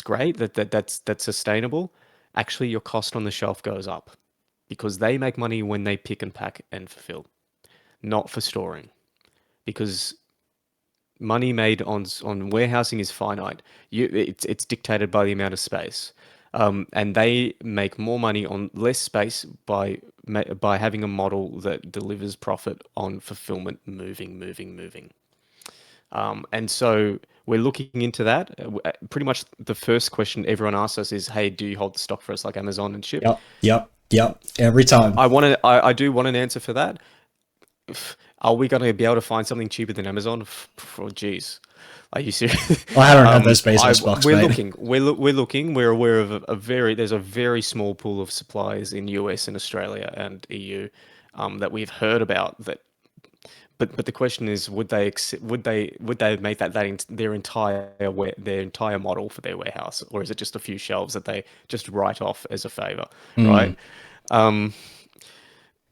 great, that's sustainable, actually your cost on the shelf goes up because they make money when they pick and pack and fulfill, not for storing, because money made on warehousing is finite. It's dictated by the amount of space, and they make more money on less space by having a model that delivers profit on fulfillment, moving. And so we're looking into that. Pretty much the first question everyone asks us is, "Hey, do you hold the stock for us like Amazon and ship?" Yep. Every time. I do want an answer for that. Are we going to be able to find something cheaper than Amazon? Oh, geez. Are you serious? Well, I don't have those space box. We're looking. We're looking. We're aware of there's a very small pool of suppliers in US and Australia and EU that we've heard about that. But the question is, would they make that their entire model for their warehouse, or is it just a few shelves that they just write off as a favor, right?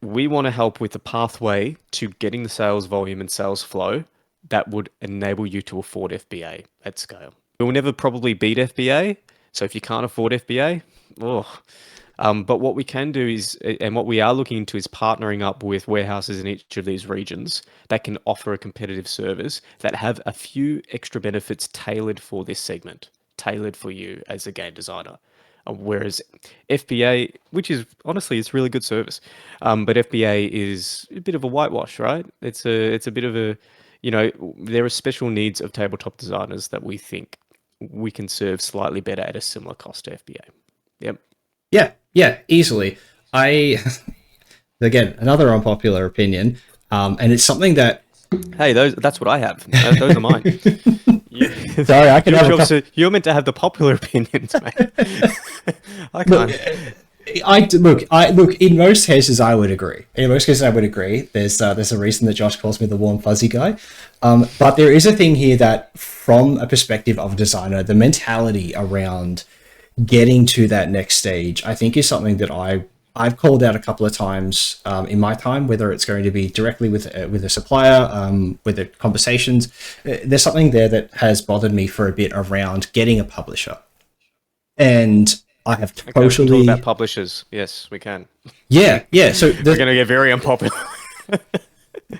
We want to help with the pathway to getting the sales volume and sales flow that would enable you to afford FBA at scale. We will never probably beat FBA, so if you can't afford FBA, but what we can do is, and what we are looking into, is partnering up with warehouses in each of these regions that can offer a competitive service that have a few extra benefits tailored for this segment, tailored for you as a game designer. Whereas FBA, which is honestly, it's really good service, but FBA is a bit of a whitewash, right? It's a bit of a, there are special needs of tabletop designers that we think we can serve slightly better at a similar cost to FBA. Yep. Yeah, easily. Again, another unpopular opinion, and it's something that. Hey, that's what I have. Those are mine. Sorry, I can you're meant to have the popular opinions, mate. I can't. Look. In most cases, I would agree. There's a reason that Josh calls me the warm fuzzy guy, but there is a thing here that, from a perspective of a designer, the mentality around getting to that next stage, I think, is something that I've called out a couple of times in my time, whether it's going to be directly with a supplier, with the conversations. There's something there that has bothered me for a bit around getting a publisher, and I have totally talk about publishers. Yes, we can. Yeah. So we're going to get very unpopular.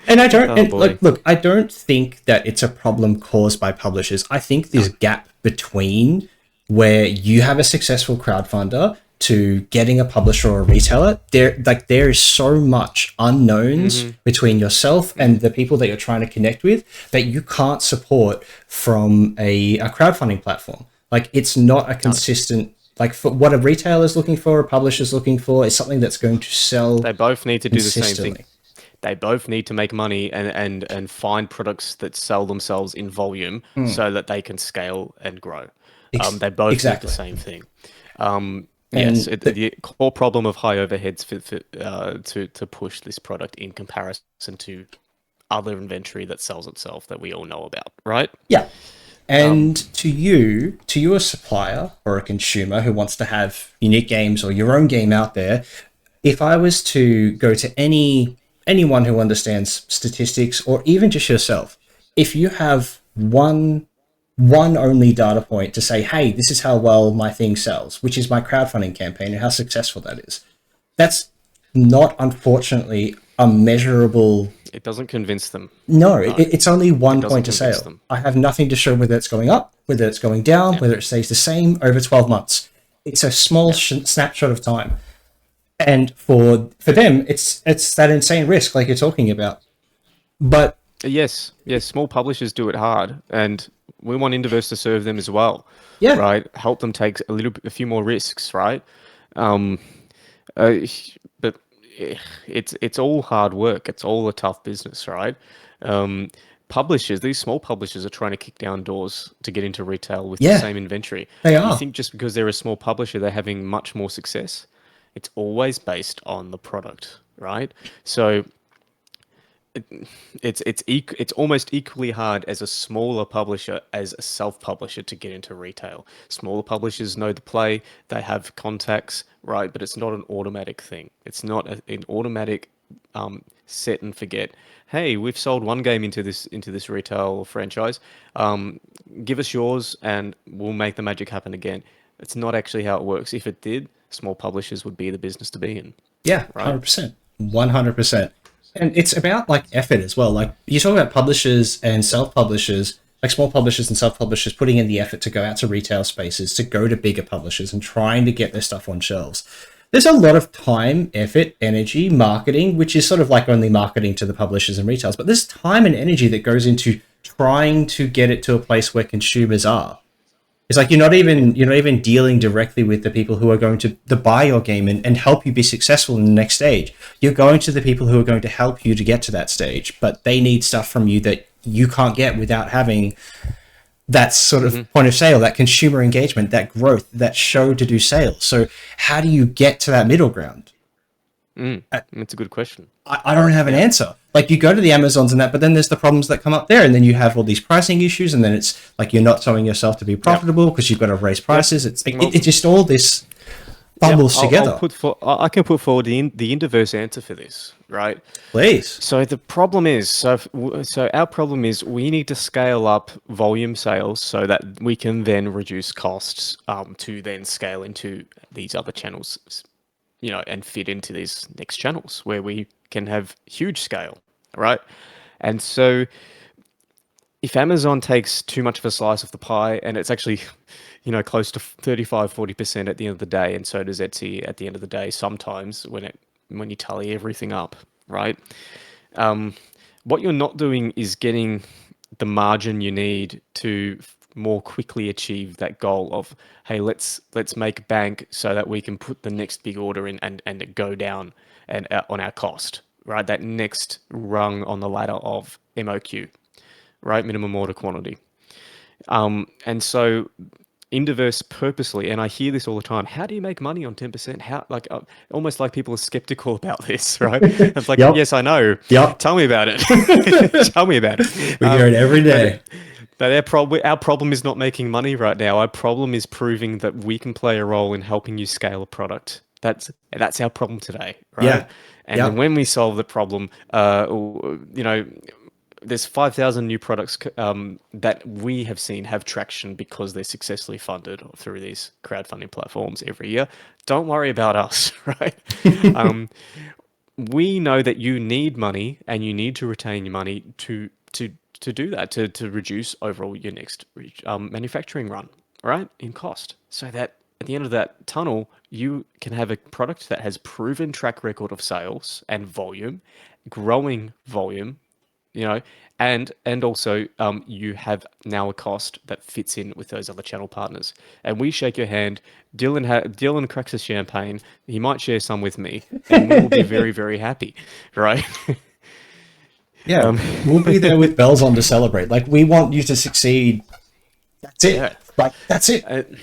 And I don't look. I don't think that it's a problem caused by publishers. I think this gap between where you have a successful crowdfunder to getting a publisher or a retailer, there is so much unknowns between yourself and the people that you're trying to connect with that you can't support from a crowdfunding platform. Like, it's not a consistent Like for what a retailer is looking for, a publisher is looking for, is something that's going to sell They both need to do the same thing. consistently. They both need to make money and find products that sell themselves in volume Mm, so that they can scale and grow. They both need the exactly. same thing. Yes, And the core problem of high overheads to push this product in comparison to other inventory that sells itself that we all know about, right? yeah. Um, And to you, a supplier or a consumer who wants to have unique games or your own game out there, if I was to go to anyone who understands statistics or even just yourself, if you have one only data point to say, hey, this is how well my thing sells, which is my crowdfunding campaign and how successful that is, that's not unfortunately a measurable. it doesn't convince them. No, No, it's only it one doesn't point to convince sale. them. I have nothing to show whether it's going up, whether it's going down, Yeah, whether it stays the same over 12 months. It's a small yeah. snapshot of time. And for them, it's that insane risk like you're talking about. But Yes, yes, small publishers do it hard, and we want Indiverse to serve them as well, yeah, right? Help them take a few more risks, right? Um, uh, but it's all hard work. It's all a tough business, right? Um, Publishers, these small publishers are trying to kick down doors to get into retail with the yeah, same inventory. they You are. think just because they're a small publisher, they're having much more success? It's always based on the product, right? So it's almost equally hard as a smaller publisher as a self-publisher to get into retail. Smaller publishers know the play, they have contacts, right? But it's not an automatic thing. It's not an automatic set and forget. Hey, we've sold one game into this retail franchise. Give us yours, and we'll make the magic happen again. It's not actually how it works. If it did, small publishers would be the business to be in, Yeah, right? 100%. 100%. And it's about like effort as well. Like you talk about publishers and self-publishers, like small publishers and self-publishers putting in the effort to go out to retail spaces, to go to bigger publishers and trying to get their stuff on shelves. There's a lot of time, effort, energy, marketing, which is sort of like only marketing to the publishers and retailers, but there's time and energy that goes into trying to get it to a place where consumers are. It's like you're not even dealing directly with the people who are going to buy your game and help you be successful in the next stage. You're going to the people who are going to help you to get to that stage, but they need stuff from you that you can't get without having that sort of point of sale, that consumer engagement, that growth, that show to do sales. So how do you get to that middle ground? That's a good question. I don't have an Yeah. answer. Like you go to the Amazons and that, but then there's the problems that come up there, and then you have all these pricing issues, and then it's like you're not showing yourself to be Yep. profitable because you've got to raise Yep. prices. It's Well, it's just all this yep. bubbles together. I can put forward the Indiverse answer for this, right? Please. So the problem is, so our problem is we need to scale up volume sales so that we can then reduce costs to then scale into these other channels, and fit into these next channels where we can have huge scale, right? And so if Amazon takes too much of a slice of the pie, and it's actually, close to 35-40% at the end of the day, and so does Etsy at the end of the day, sometimes when you tally everything up, right? What you're not doing is getting the margin you need to more quickly achieve that goal of, hey, let's make bank so that we can put the next big order in and go down and on our cost, right? That next rung on the ladder of MOQ, right? Minimum order quantity. And so Indiverse purposely, and I hear this all the time, how do you make money on 10%? How, like, almost like people are skeptical about this, right? It's like, Yep. yes, I know. Yep. Tell me about it. Tell me about it. We hear it every day. But our problem is not making money right now. Our problem is proving that we can play a role in helping you scale a product. That's our problem today, right? Yeah. And then Yep. when we solve the problem, there's 5,000 new products that we have seen have traction because they're successfully funded through these crowdfunding platforms every year. Don't worry about us, right? We know that you need money and you need to retain your money to do that, to reduce overall your next manufacturing run, right, in cost, so that at the end of that tunnel, you can have a product that has proven track record of sales and volume, growing volume, you know, and also you have now a cost that fits in with those other channel partners. And we shake your hand. Dylan cracks a champagne. He might share some with me, and we will be very, very happy, right? Yeah, we'll be there with bells on to celebrate. Like, we want you to succeed. That's it. Yeah. Like, that's it.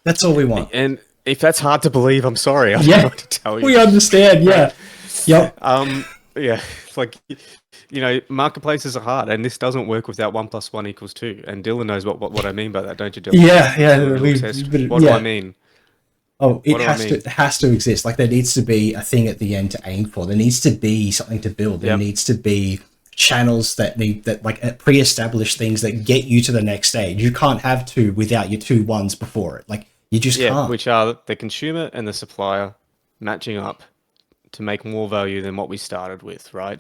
That's all we want. And if that's hard to believe, I'm sorry. I don't Yeah, know what to tell you. we understand. Yeah. Yep. Yeah, it's like, marketplaces are hard, and this doesn't work without 1 + 1 = 2. And Dylan knows what I mean by that, don't you, Dylan? Yeah. What do I mean? Oh, What do I mean? it has to exist. Like, there needs to be a thing at the end to aim for. There needs to be something to build. There Yep. needs to be channels that pre-established things that get you to the next stage. You can't have two without your 2 1s before it. Like, you just can't. Which are the consumer and the supplier matching up to make more value than what we started with, right?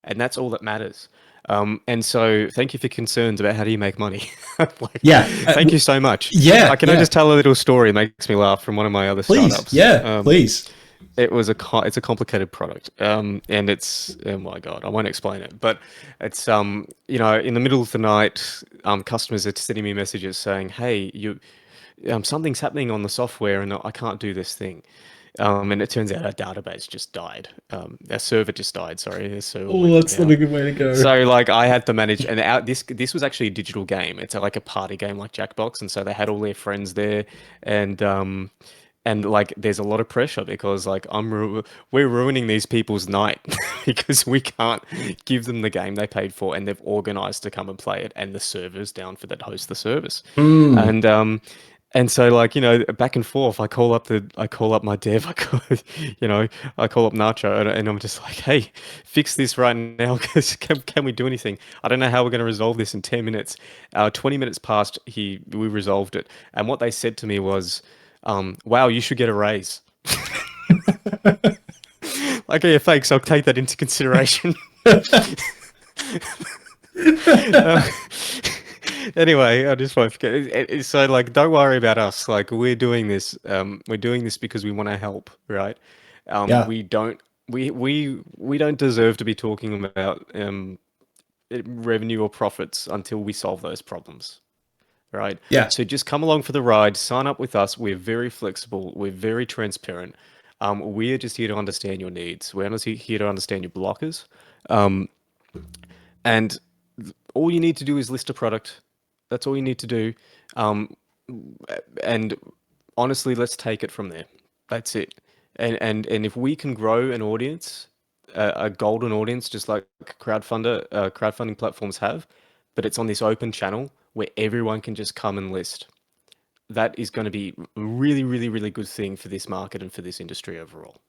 And that's all that matters. And so thank you for concerns about how do you make money. Thank you so much. Yeah. I just tell a little story? It makes me laugh from one of my other startups. Yeah, please. It's a complicated product, and it's, oh my god, I won't explain it, but it's in the middle of the night, customers are sending me messages saying, "Hey, something's happening on the software, and I can't do this thing." And it turns out our database just died. Our server just died. Sorry, our server went That's down. not a good way to go. So I had to manage, and this was actually a digital game. It's like a party game like Jackbox, and so they had all their friends there, and there's a lot of pressure because we're ruining these people's night because we can't give them the game they paid for, and they've organized to come and play it, and the server's down for that host the service, and so back and forth, I call up my dev, I call up Nacho, and I'm just like, hey, fix this right now, because can we do anything? I don't know how we're going to resolve this in 10 minutes. 20 minutes passed, we resolved it, and what they said to me was, wow, you should get a raise. Like, yeah, thanks, I'll take that into consideration. Anyway, I just won't forget. So, don't worry about us. Like, we're doing this. We're doing this because we want to help, right? We don't deserve to be talking about revenue or profits until we solve those problems, right? Yeah. So just come along for the ride. Sign up with us. We're very flexible. We're very transparent. We're just here to understand your needs. We're honestly here to understand your blockers. And all you need to do is list a product. That's all you need to do. And honestly, let's take it from there. That's it. And if we can grow an audience, a golden audience, just like crowdfunding platforms have, but it's on this open channel where everyone can just come and list, that is going to be a really, really, really good thing for this market and for this industry overall,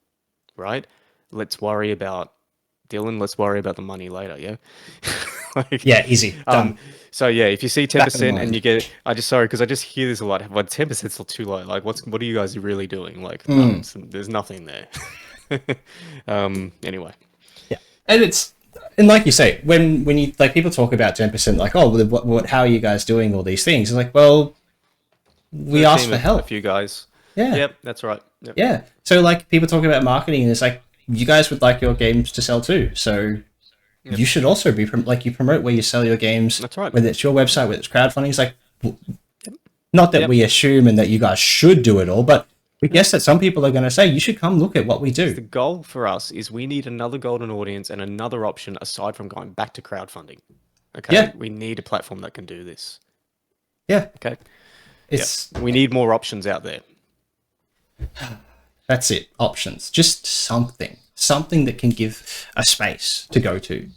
right? Let's worry about, Dylan, let's worry about the money later, yeah? Yeah, easy. Done. So yeah, if you see 10% and you get, because I just hear this a lot. But 10% is still too low. Like, what are you guys really doing? Like, there's nothing there. Anyway. Yeah, and like you say, when you people talk about 10%, like, oh, what how are you guys doing all these things? It's like, well, we asked for help. A few guys. Yeah. Yep, that's right. Yep. Yeah. So people talk about marketing, and it's like, you guys would like your games to sell too. So you should also be you promote where you sell your games. That's right. Whether it's your website, whether it's crowdfunding. It's like, not that we assume and that you guys should do it all, but we guess that some people are going to say, you should come look at what we do. The goal for us is we need another golden audience and another option aside from going back to crowdfunding. Okay. Yeah. We need a platform that can do this. Yeah. Okay. We need more options out there. That's it. Options. Just something that can give a space to go to.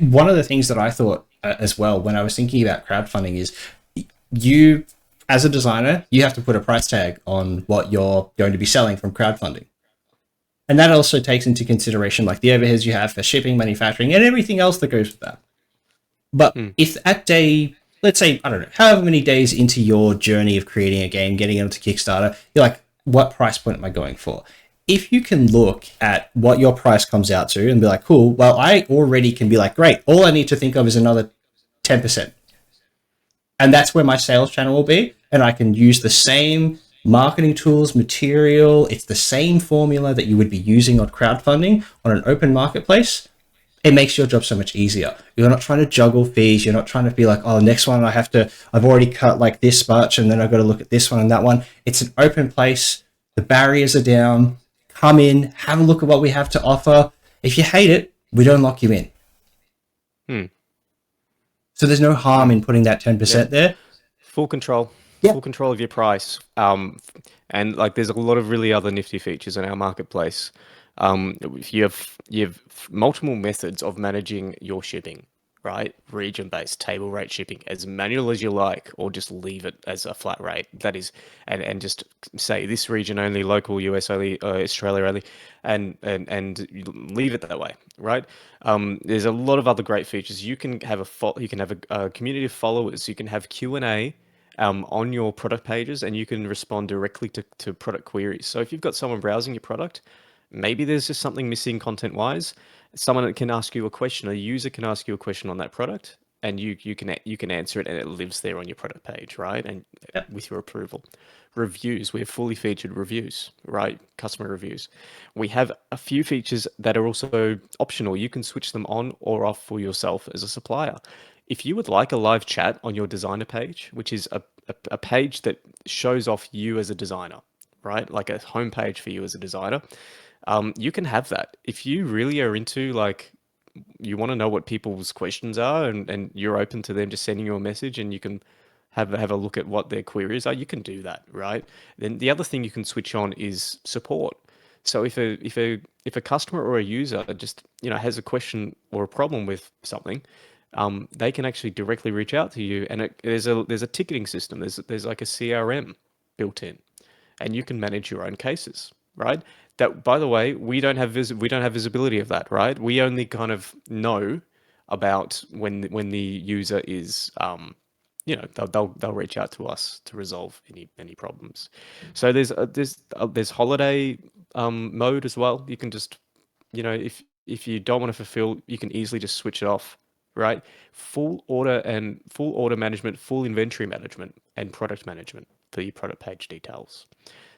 One of the things that I thought as well when I was thinking about crowdfunding is, you, as a designer, you have to put a price tag on what you're going to be selling from crowdfunding. And that also takes into consideration the overheads you have for shipping, manufacturing, and everything else that goes with that. But if at day, let's say, I don't know, however many days into your journey of creating a game, getting it onto Kickstarter, you're like, what price point am I going for? If you can look at what your price comes out to and be like, cool, well, I already can be like, great, all I need to think of is another 10%. And that's where my sales channel will be. And I can use the same marketing tools, material. It's the same formula that you would be using on crowdfunding on an open marketplace. it makes your job so much easier. You're not trying to juggle fees. You're not trying to be like, oh, next one I've already cut like this much and then I've got to look at this one and that one. It's an open place. The barriers are down. Come in, have a look at what we have to offer. If you hate it, we don't lock you in. So there's no harm in putting that 10% there. Full control. Yeah. Full control of your price. And like there's a lot of really other nifty features in our marketplace. You have multiple methods of managing your shipping, right? Region-based table rate shipping, as manual as you like, or just leave it as a flat rate. That is, and just say this region only, local, US only, Australia only, and leave it that way, right? There's a lot of other great features. You can have a community of followers. You can have Q&A. On your product pages, and you can respond directly to product queries. So if you've got someone browsing your product, maybe there's just something missing content-wise, someone can ask you a question, a user can ask you a question on that product, and you can answer it, and it lives there on your product page, right? And with your approval. Reviews, we have fully featured reviews, right? Customer reviews. We have a few features that are also optional. You can switch them on or off for yourself as a supplier. If you would like a live chat on your designer page, which is a page that shows off you as a designer, right? Like a homepage for you as a designer, you can have that. If you really are into like, you want to know what people's questions are and you're open to them just sending you a message and you can have a look at what their queries are, you can do that, right? Then the other thing you can switch on is support. So if a customer or a user just has a question or a problem with something, they can actually directly reach out to you, and there's a ticketing system. There's like a CRM built in, and you can manage your own cases, right? That, by the way, we don't have visibility of that, right? We only kind of know about when the user is, they'll reach out to us to resolve any problems. So there's holiday mode as well. You can just, if you don't want to fulfill, you can easily just switch it off. Right, full order management, full inventory management, and product management for your product page details,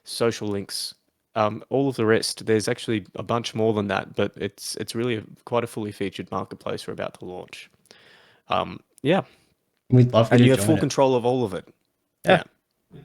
social links, all of the rest. There's actually a bunch more than that, but it's really quite a fully featured marketplace we're about to launch. Yeah, We'd love you and to you have join full it. control of all of it. Yeah.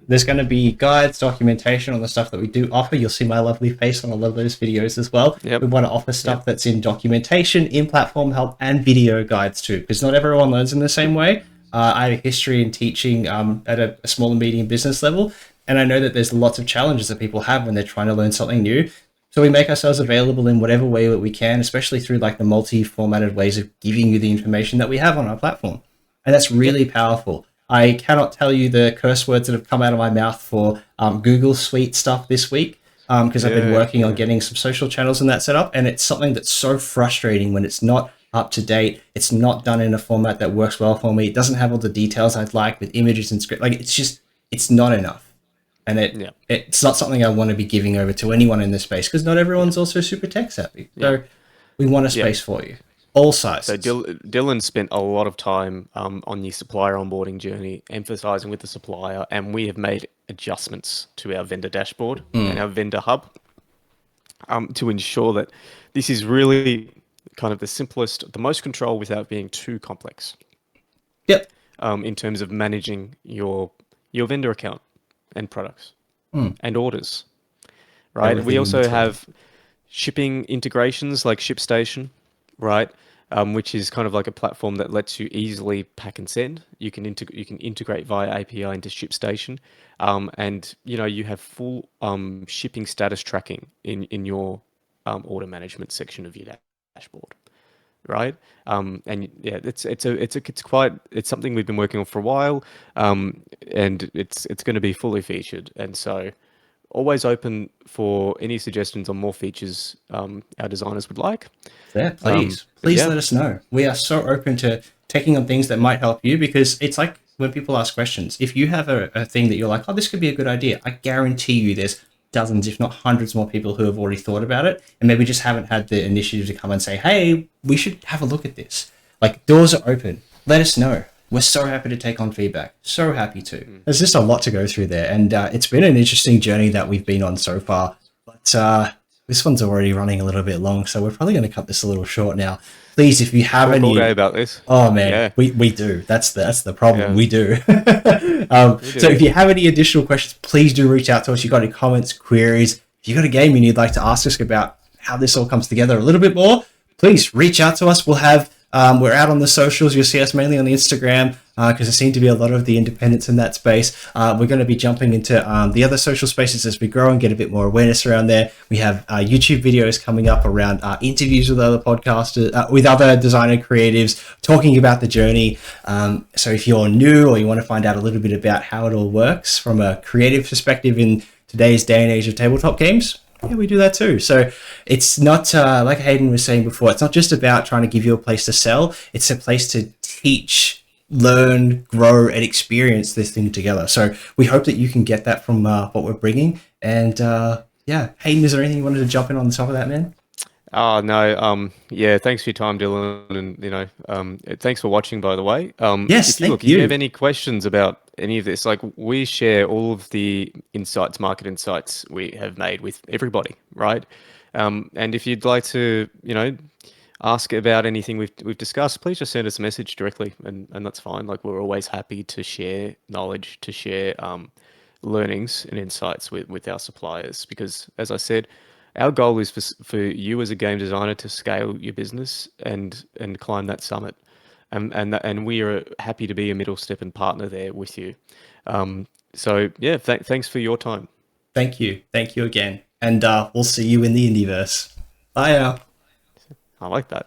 There's going to be guides, documentation on the stuff that we do offer. You'll see my lovely face on a lot of those videos as well. Yep. We want to offer stuff that's in documentation, in platform help, and video guides too, because not everyone learns in the same way. I have a history in teaching at a small and medium business level, and I know that there's lots of challenges that people have when they're trying to learn something new. So we make ourselves available in whatever way that we can, especially through like the multi-formatted ways of giving you the information that we have on our platform. And that's really powerful. I cannot tell you the curse words that have come out of my mouth for Google Suite stuff this week because I've been working on getting some social channels and that set up. And it's something that's so frustrating when it's not up to date. It's not done in a format that works well for me. It doesn't have all the details I'd like with images and script. Like it's not enough. And it's not something I want to be giving over to anyone in this space because not everyone's also super tech savvy. So we want a space for you. All sizes. So Dylan spent a lot of time on the supplier onboarding journey, emphasizing with the supplier, and we have made adjustments to our vendor dashboard and our vendor hub to ensure that this is really kind of the simplest, the most control without being too complex. Yep. In terms of managing your vendor account and products and orders, right? Everything we also in between. have shipping integrations like ShipStation, right? Which is kind of like a platform that lets you easily pack and send. You can integrate via API into ShipStation, and you have full shipping status tracking in your order management section of your dashboard, right? And yeah, it's something we've been working on for a while, and it's going to be fully featured, and so always open for any suggestions on more features our designers would like. Yeah, please let us know. We are so open to taking on things that might help you because it's like when people ask questions. If you have a thing that you're like, oh, this could be a good idea, I guarantee you there's dozens, if not hundreds more people who have already thought about it and maybe just haven't had the initiative to come and say, hey, we should have a look at this. Like, doors are open. Let us know. We're so happy to take on feedback. So happy to. There's just a lot to go through there. And it's been an interesting journey that we've been on so far. But this one's already running a little bit long, so we're probably going to cut this a little short now. Please, if you have Talk all day any, about this. oh man, Yeah, we do. That's the problem. yeah, We do. we So if do. you have any additional questions, please do reach out to us. You got any comments, queries? If you got a game and you'd like to ask us about how this all comes together a little bit more, please reach out to us. We'll have we're out on the socials. You'll see us mainly on the Instagram because there seem to be a lot of the independents in that space. We're going to be jumping into the other social spaces as we grow and get a bit more awareness around there. We have YouTube videos coming up around interviews with other podcasters, with other designer creatives, talking about the journey. So if you're new or you want to find out a little bit about how it all works from a creative perspective in today's day and age of tabletop games, yeah, we do that too. So it's not like Hayden was saying before. It's not just about trying to give you a place to sell. It's a place to teach, learn, grow, and experience this thing together. So we hope that you can get that from what we're bringing. And yeah, Hayden, is there anything you wanted to jump in on the top of that, man? Oh no, yeah, thanks for your time, Dylan, and thanks for watching, by the way. Yes, thank If you have you. any questions about any of this, like we share all of the insights, market insights we have made with everybody, right? And if you'd like to, ask about anything we've discussed, please just send us a message directly, and that's fine. Like we're always happy to share knowledge, to share learnings and insights with our suppliers, because as I said, our goal is for you as a game designer to scale your business and climb that summit, and we are happy to be a middle step and partner there with you. So yeah, thanks for your time. Thank you. Thank you again. And we'll see you in the Indieverse. Bye now. I like that.